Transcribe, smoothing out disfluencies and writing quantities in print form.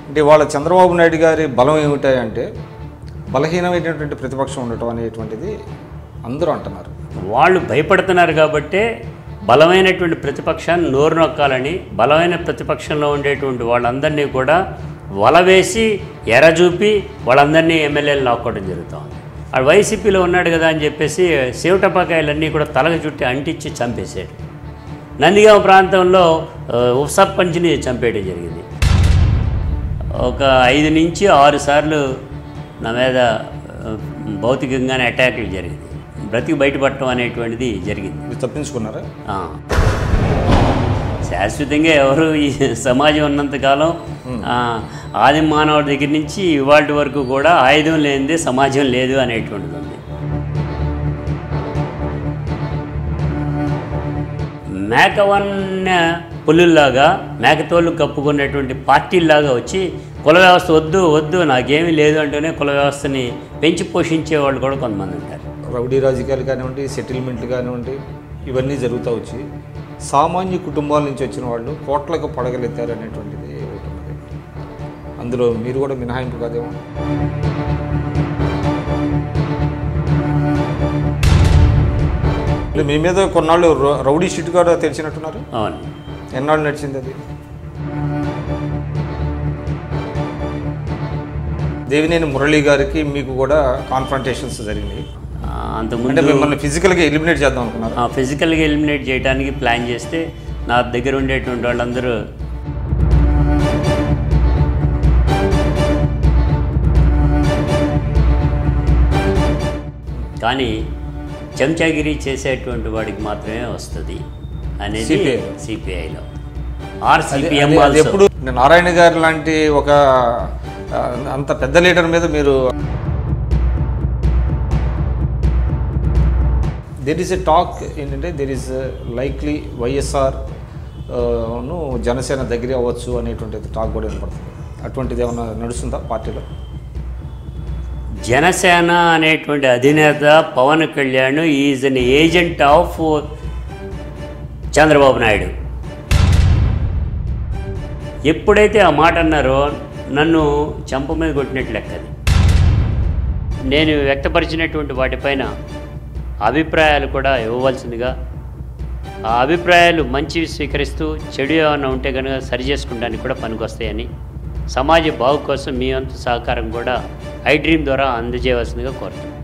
అంటే వాళ్ళ చంద్రబాబు నాయుడు గారి బలం ఏమిటాయంటే బలహీనమైనటువంటి ప్రతిపక్షం ఉండటం అనేటువంటిది అందరూ అంటున్నారు. వాళ్ళు భయపడుతున్నారు కాబట్టే బలమైనటువంటి ప్రతిపక్షాన్ని నోరు నొక్కాలని బలమైన ప్రతిపక్షంలో ఉండేటువంటి వాళ్ళందరినీ కూడా వలవేసి ఎరచూపి వాళ్ళందరినీ ఎమ్మెల్యేలు లాక్కోవడం జరుగుతుంది. ఆ వైసీపీలో ఉన్నాడు కదా అని చెప్పేసి సేవటపాకాయలన్నీ కూడా తలకు చుట్టి అంటించి చంపేశాడు. నందిగామ ప్రాంతంలో ఉప సర్పంచ్ని చంపేయడం జరిగింది. ఒక 5 నుంచి 6 సార్లు నా మీద భౌతికంగానే అటాకులు జరిగింది. బ్రతికి బయటపడటం అనేటువంటిది జరిగింది. తప్పించుకున్నారా? శాశ్వతంగా ఎవరు ఈ సమాజం ఉన్నంతకాలం ఆది మానవుడి దగ్గర నుంచి ఇవాళ వరకు కూడా ఆయుధం లేనిదే సమాజం లేదు అనేటువంటిది ఉంది. మేకవన్న పులుల్లాగా మేకతోళ్ళు కప్పుకునేటువంటి పార్టీల్లాగా వచ్చి కుల వ్యవస్థ వద్దు వద్దు నాకేమీ లేదు అంటూనే కుల వ్యవస్థని పెంచి పోషించే వాళ్ళు కూడా కొంతమంది ఉంటారు. రౌడీ రాజకీయాలు కానివ్వండి, సెటిల్మెంట్లు కానివ్వండి, ఇవన్నీ జరుగుతూ వచ్చి సామాన్య కుటుంబాల నుంచి వచ్చిన వాళ్ళు కోట్లకు పడగలెత్తారు అనేటువంటిది ఒకటి ఉన్నది. అందులో మీరు కూడా మినహాయింపు కాదేమో. మీ మీద కొన్నాళ్ళు రౌడీ షీట్ కూడా తెరిచినట్టున్నారు. అవును. ఎన్నాళ్ళు నడిచింది అది? దేవినేని మురళి గారికి మీకు కూడా కాన్ఫ్రంటేషన్స్ జరిగినాయి. అంతకుముందు మిమ్మల్ని ఫిజికల్గా ఎలిమినేట్ చేద్దాం అనుకున్నారు. ఫిజికల్గా ఎలిమినేట్ చేయడానికి ప్లాన్ చేస్తే నా దగ్గర ఉండేటువంటి వాళ్ళందరూ కానీ చెంచాగిరి చేసేటువంటి వాడికి మాత్రమే వస్తుంది అనేది సిపిఐలో ఆర్సిపిఎం. ఎప్పుడు నారాయణ గారు లాంటి ఒక అంత పెద్ద లీడర్ మీద మీరు దెర్ ఈస్ ఎ టాక్ ఏంటంటే దెర్ ఈస్ లైక్లీ వైఎస్ఆర్ ను జనసేన దగ్గర అవ్వచ్చు అనేటువంటి టాక్ కూడా వినపడుతుంది. అటువంటిది ఏమన్నా నడుస్తుందా పార్టీలో? జనసేన అనేటువంటి అధినేత Pawan Kalyan is an agent of Chandrababu Naidu. ఎప్పుడైతే ఆ మాట అన్నారో నన్ను చెంప మీద కొట్టినట్లు లెక్కది. నేను వ్యక్తపరిచినటువంటి వాటిపైన అభిప్రాయాలు కూడా ఇవ్వవలసిందిగా, ఆ అభిప్రాయాలు మంచివి స్వీకరిస్తూ చెడు ఏమైనా ఉంటే కనుక సరి చేసుకోవడానికి కూడా పనికొస్తాయని, సమాజ బాగు కోసం మీ వంతు సహకారం కూడా ఐ డ్రీమ్ ద్వారా అందజేయవలసిందిగా కోరుతున్నాను.